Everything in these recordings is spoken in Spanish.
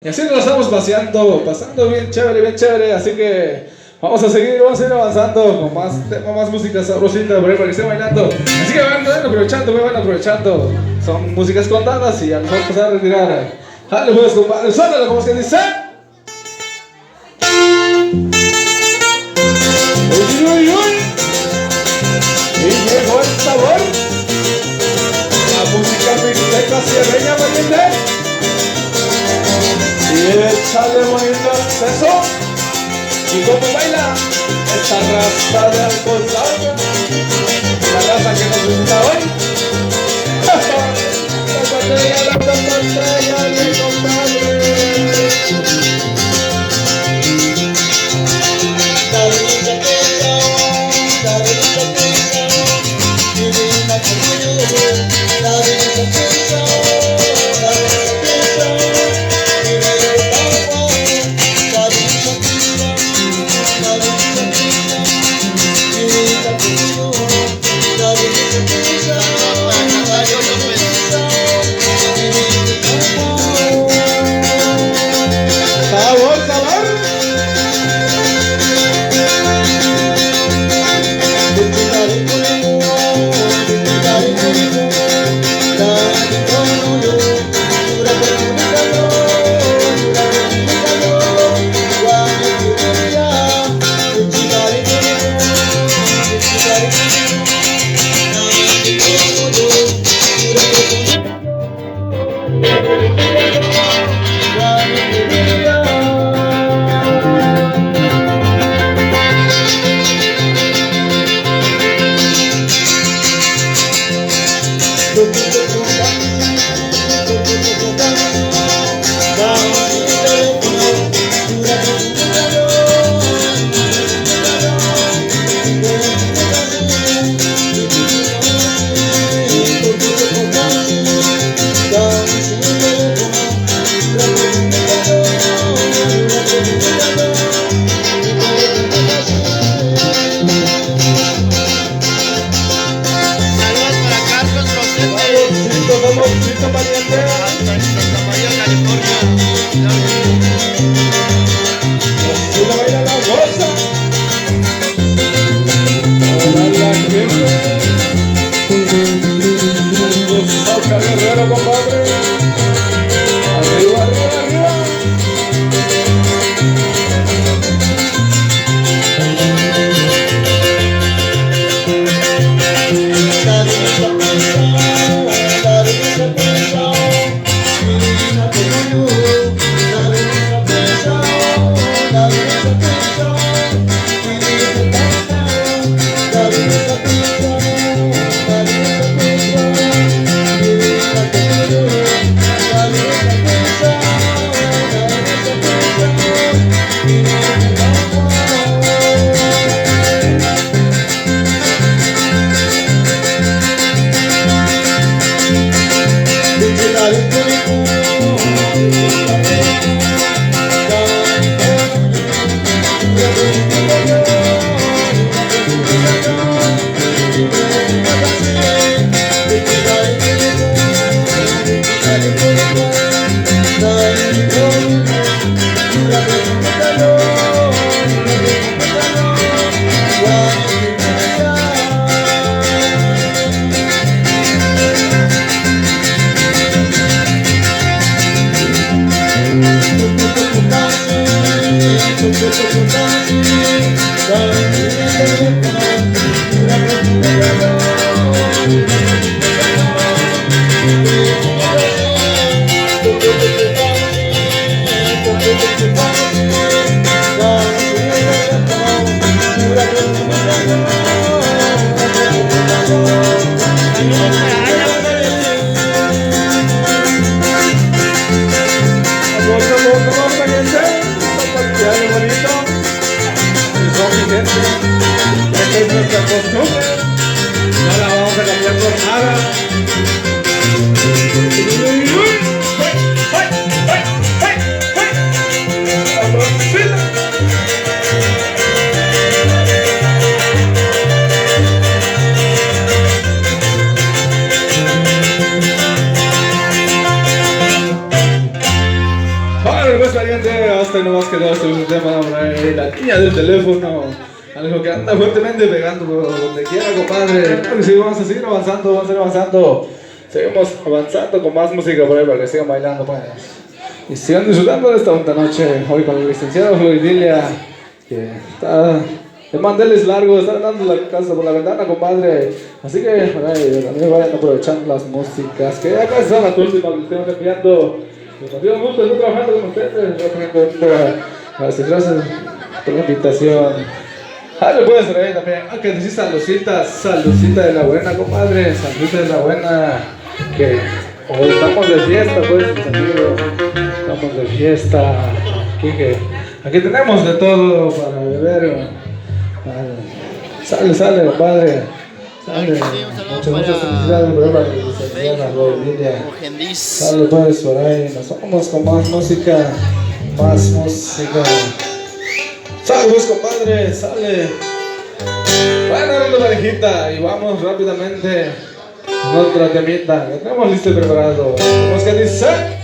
Y así nos lo estamos pasando bien chévere, así que vamos a seguir avanzando con más música sabrosita por ahí para que estén bailando. Así que van aprovechando, son músicas contadas y a lo mejor pasar a retirar. Dale pues compadre, suéltalo como es que dice. Uy. Y llegó el sabor, la música mixteca sierreña valiente. Y échale bonito acceso. Y como baila esta raza de alcohol, la raza que nos gusta hoy. La pantalla de compadre. pues pariente, hasta nomás quedó este un tema, hombre, la niña del teléfono, algo que anda fuertemente pegando por donde quiera, compadre. Claro que sí, vamos a seguir avanzando, vamos a seguir avanzando. Seguimos avanzando con más música por ahí para que sigan bailando, pues. Y sigan disfrutando de esta bonita noche, hoy con el licenciado Floridilia, que está de manteles largos, está dando la casa por la ventana, compadre. Así que, también vayan aprovechando las músicas, que ya casi son las últimas que estamos enviando. Nos dio gusto estar trabajando con ustedes. Gracias por la invitación. Le puedes traer también. Que decís saludcita de la buena, compadre. Saludcita de la buena. Que hoy estamos de fiesta, pues, amigos. Estamos de fiesta. Aquí tenemos de todo para beber. Sale, compadre. Muchas felicidades por la licenciada Floridilia. Sale pues por ahí, nos vamos con más música. Sale pues, compadre, sale. Bueno, dando parejita y vamos rápidamente con otra temita que tenemos listo y preparado. ¿Cómo que dice?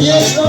Yes,